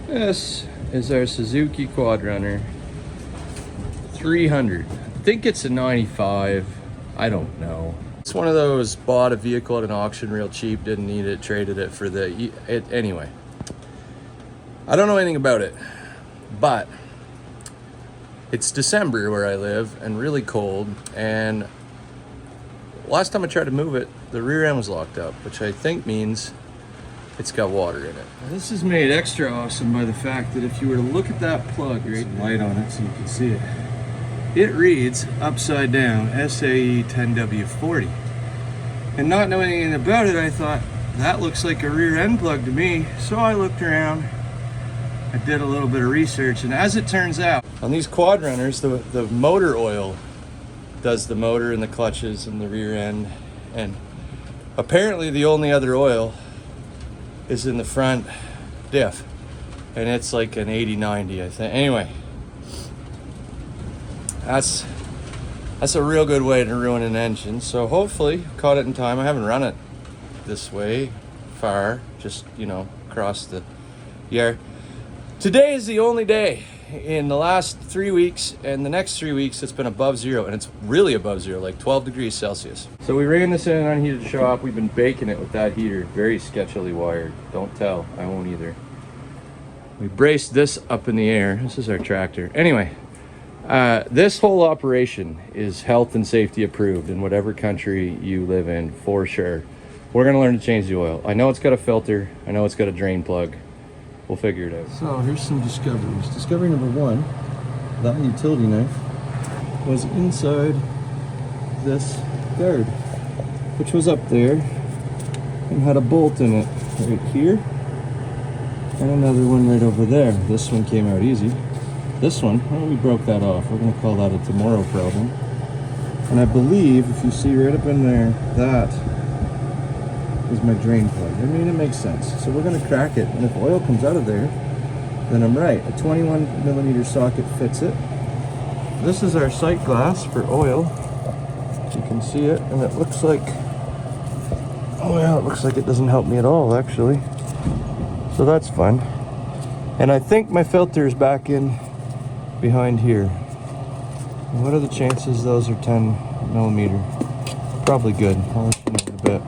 This is our Suzuki QuadRunner 300. I think it's a 95. I don't know. It's one of those, bought a vehicle at an auction real cheap, didn't need it, traded it for anyway. I don't know anything about it, but it's December where I live and really cold, and last time I tried to move it, the rear end was locked up, which I think means it's got water in it. Now, this is made extra awesome by the fact that if you were to look at that plug right, light on it so you can see it, it reads upside down SAE 10W40. And not knowing anything about it, I thought that looks like a rear end plug to me. So I looked around, I did a little bit of research, and as it turns out, on these QuadRunners, the motor oil does the motor and the clutches and the rear end, and apparently the only other oil is in the front diff, and it's like an 80-90, I think. Anyway, that's a real good way to ruin an engine. So hopefully caught it in time. I haven't run it this way far, just, you know, across the yard. Today is the only day in the last 3 weeks, and the next 3 weeks it's been above zero, and it's really above zero, like 12 degrees Celsius. So we ran this in an unheated shop. We've been baking it with that heater, very sketchily wired. Don't tell, I won't either. We braced this up in the air. This is our tractor. Anyway, this whole operation is health and safety approved in whatever country you live in, for sure. We're gonna learn to change the oil. I know it's got a filter, I know it's got a drain plug. We'll figure it out. So here's some discoveries. Discovery number one, that utility knife was inside this guard, which was up there and had a bolt in it right here and another one right over there. This one came out easy. This one, well, we broke that off. We're gonna call that a tomorrow problem. And I believe, if you see right up in there, that is my drain plug. I mean, it makes sense. So we're gonna crack it, and if oil comes out of there, then I'm right. A 21mm socket fits it. This is our sight glass for oil. You can see it, and it looks like, oh yeah, it looks like it doesn't help me at all, actually. So that's fun. And I think my filter is back in behind here. And what are the chances those are 10mm? Probably good. I'll let you know in a bit.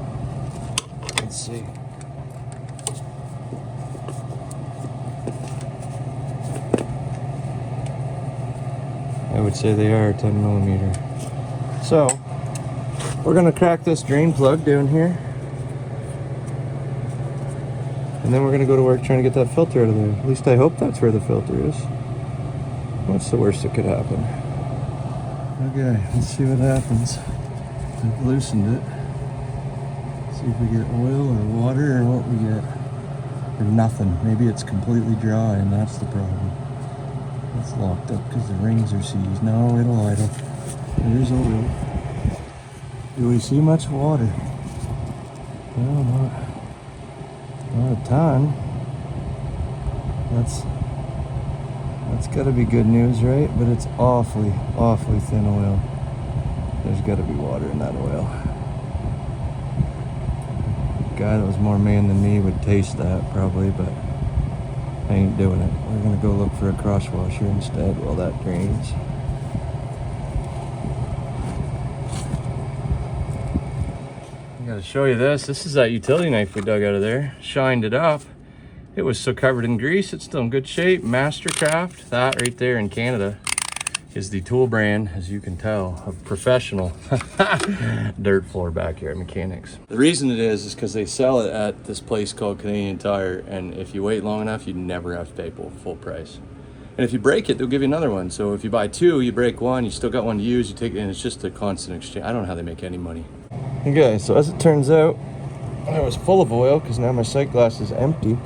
Let's see. I would say they are 10mm. So we're gonna crack this drain plug down here, and then we're gonna go to work trying to get that filter out of there. At least I hope that's where the filter is. What's the worst that could happen? Okay, let's see what happens. I've loosened it. See if we get oil or water or what we get. Or nothing. Maybe it's completely dry and that's the problem. It's locked up because the rings are seized. No, it'll idle. There's oil. Do we see much water? No, not a ton. That's gotta be good news, right? But it's awfully, awfully thin oil. There's gotta be water in that oil. A guy that was more man than me would taste that probably, but I ain't doing it. We're gonna go look for a cross washer instead while that drains. I gotta show you this. This is that utility knife we dug out of there. Shined it up. It was so covered in grease, it's still in good shape. Mastercraft, that right there in Canada is the tool brand, as you can tell, of professional dirt floor backyard mechanics. The reason it is because they sell it at this place called Canadian Tire, and if you wait long enough, you never have to pay full price. And if you break it, they'll give you another one. So if you buy two, you break one, you still got one to use, you take it, and it's just a constant exchange. I don't know how they make any money. Okay, so as it turns out, I was full of oil because now my sight glass is empty.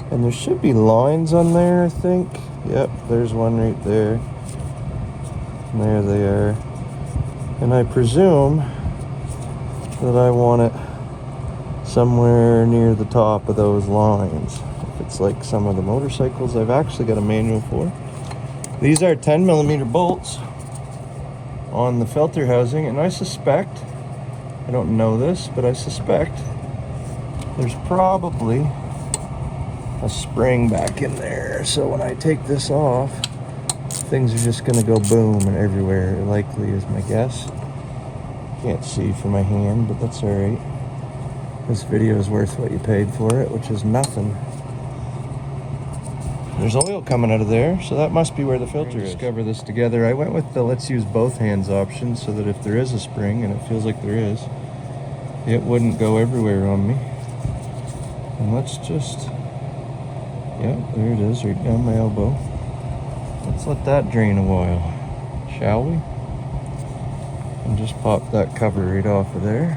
And there should be lines on there, I think. Yep, there's one right there. And there they are. And I presume that I want it somewhere near the top of those lines. If it's like some of the motorcycles I've actually got a manual for. These are 10mm bolts on the filter housing, and I suspect, I don't know this, but I suspect there's probably a spring back in there. So when I take this off, things are just gonna go boom and everywhere, likely is my guess. Can't see from my hand, but that's all right. This video is worth what you paid for it, which is nothing. There's oil coming out of there, so that must be where the filter is. Discover this together. I went with the let's use both hands option so that if there is a spring, and it feels like there is, it wouldn't go everywhere on me. And let's just, yeah, there it is, right down my elbow. Let's let that drain of oil, shall we? And just pop that cover right off of there.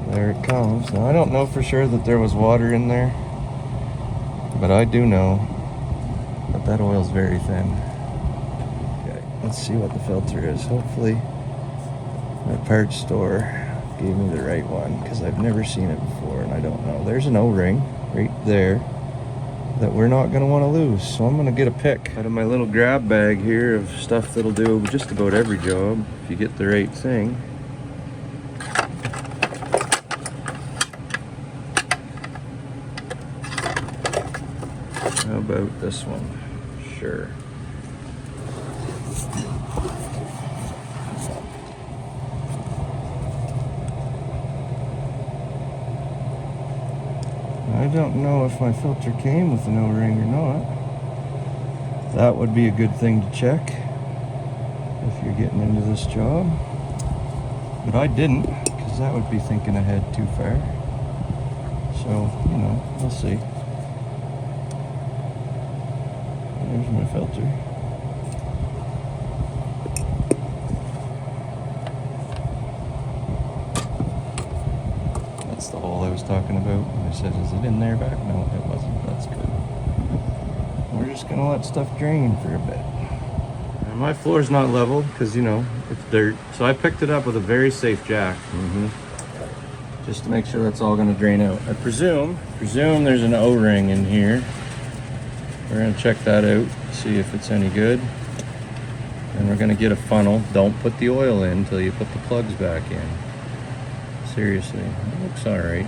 There it comes. Now I don't know for sure that there was water in there, but I do know that that oil's very thin. Okay, let's see what the filter is. Hopefully my parts store gave me the right one, because I've never seen it before and I don't know. There's an O-ring right there that we're not going to want to lose, so I'm going to get a pick out of my little grab bag here of stuff that'll do just about every job if you get the right thing. How about this one? Sure. I don't know if my filter came with an O-ring or not. That would be a good thing to check if you're getting into this job. But I didn't, because that would be thinking ahead too far. So, you know, we'll see. There's my filter. That's the hole I was talking about. And I said, is it in there back? No, it wasn't. That's good. We're just gonna let stuff drain for a bit. And my floor's not level because, you know, it's dirt. So I picked it up with a very safe jack. Just to make sure that's all gonna drain out. I presume there's an O-ring in here. We're gonna check that out, see if it's any good. And we're gonna get a funnel. Don't put the oil in until you put the plugs back in. Seriously, it looks all right.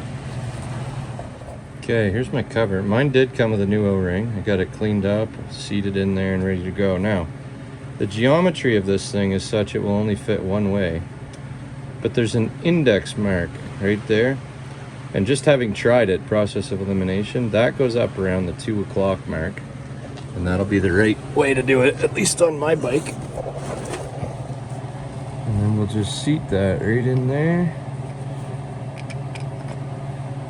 Okay, here's my cover. Mine did come with a new O-ring. I got it cleaned up, seated in there and ready to go. Now, the geometry of this thing is such it will only fit one way. But there's an index mark right there. And just having tried it, process of elimination, that goes up around the 2 o'clock mark. And that'll be the right way to do it, at least on my bike. And then we'll just seat that right in there.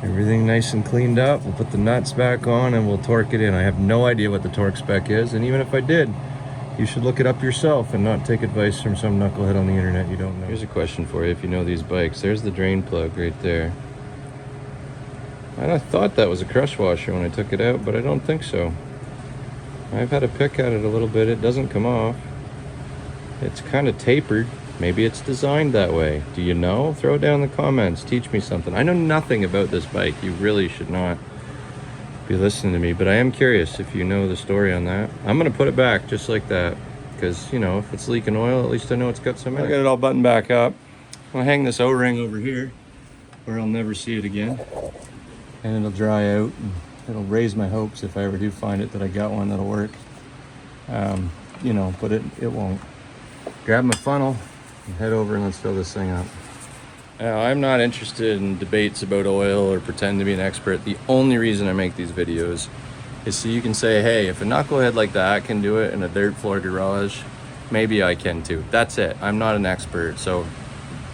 Everything nice and cleaned up. We'll put the nuts back on and we'll torque it in. I have no idea what the torque spec is, and even if I did, you should look it up yourself and not take advice from some knucklehead on the internet you don't know. Here's a question for you if you know these bikes. There's the drain plug right there. And I thought that was a crush washer when I took it out, but I don't think so. I've had a pick at it a little bit. It doesn't come off. It's kind of tapered. Maybe it's designed that way. Do you know? Throw it down in the comments. Teach me something. I know nothing about this bike. You really should not be listening to me, but I am curious if you know the story on that. I'm going to put it back just like that because, you know, if it's leaking oil, at least I know it's got some in it. I got it all buttoned back up. I'll hang this O-ring over here where I'll never see it again. And it'll dry out. And it'll raise my hopes if I ever do find it that I got one that'll work. You know, but it won't. Grab my funnel and head over and let's fill this thing up. Now, I'm not interested in debates about oil or pretend to be an expert. The only reason I make these videos is so you can say, hey, if a knucklehead like that can do it in a dirt floor garage, maybe I can too. That's it. I'm not an expert, so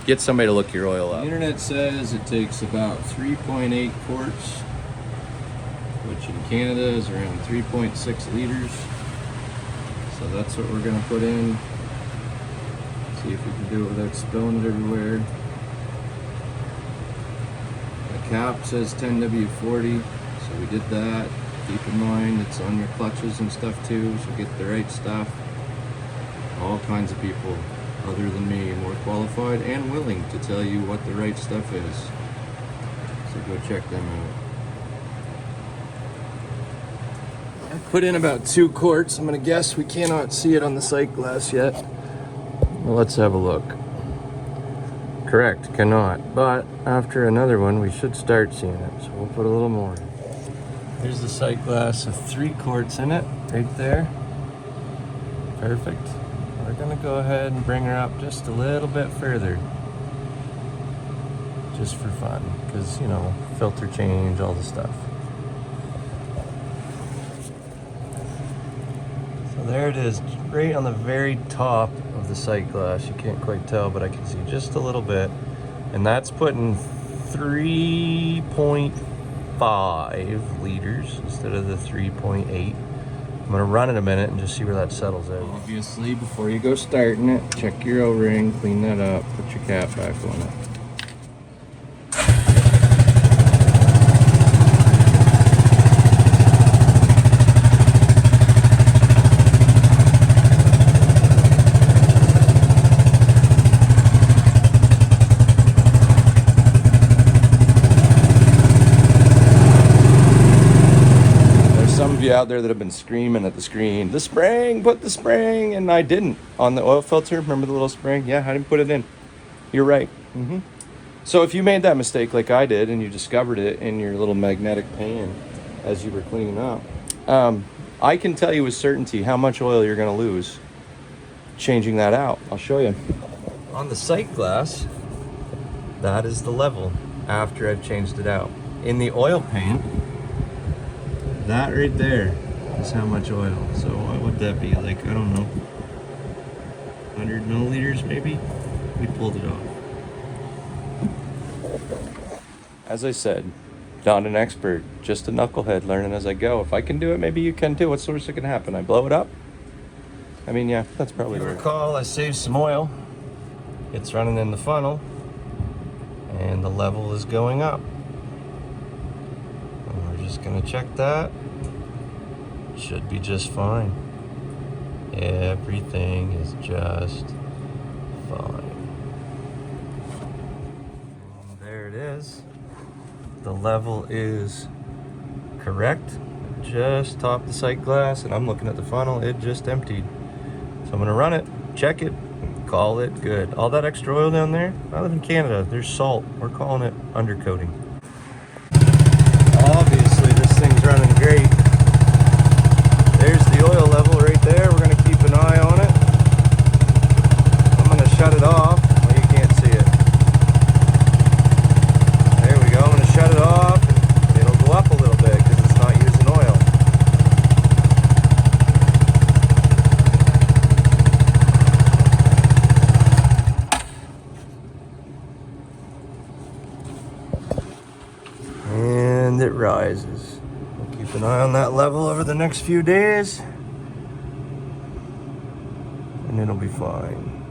get somebody to look your oil up. The internet says it takes about 3.8 quarts, which in Canada is around 3.6 liters. So that's what we're gonna put in. See if we can do it without spilling it everywhere. The cap says 10W40, so we did that. Keep in mind it's on your clutches and stuff too, so get the right stuff. All kinds of people other than me, more qualified and willing to tell you what the right stuff is. So go check them out. I put in about 2 quarts. I'm gonna guess we cannot see it on the sight glass yet. Well, let's have a look. Correct, cannot. But after another one, we should start seeing it. So we'll put a little more in. Here's the sight glass with 3 quarts in it, right there. Perfect. We're gonna go ahead and bring her up just a little bit further. Just for fun, because, you know, filter change, all the stuff. So there it is, right on the very top of the sight glass. You can't quite tell, but I can see just a little bit. And that's putting 3.5 liters instead of the 3.8. I'm gonna run it a minute and just see where that settles out. Obviously, before you go starting it, check your O-ring, clean that up, put your cap back on it. Out there that have been screaming at the screen, the spring, put the spring, and I didn't on the oil filter. Remember the little spring? Yeah, I didn't put it in. You're right. So if you made that mistake like I did and you discovered it in your little magnetic pan as you were cleaning up, I can tell you with certainty how much oil you're going to lose changing that out. I'll show you. On the sight glass, that is the level after I've changed it out. In the oil pan, that right there is how much oil. So what would that be? Like, I don't know, 100 milliliters maybe? We pulled it off. As I said, not an expert, just a knucklehead learning as I go. If I can do it, maybe you can too. What's the worst that can happen? I blow it up? I mean, yeah, that's probably right. If you recall, I saved some oil. It's running in the funnel, and the level is going up. Just gonna check that. Should be just fine. Everything is just fine. And there it is. The level is correct. Just topped the sight glass, and I'm looking at the funnel. It just emptied. So I'm gonna run it, check it, call it good. All that extra oil down there, I live in Canada. There's salt. We're calling it undercoating. Obviously, this thing's running great. There's the oil level right there. We're going to keep an eye on it. I'm going to shut it off. Well, you can't see it. There we go. I'm going to shut it off. It'll go up a little bit because it's not using oil. And it rises. We'll keep an eye on that level over the next few days, and it'll be fine.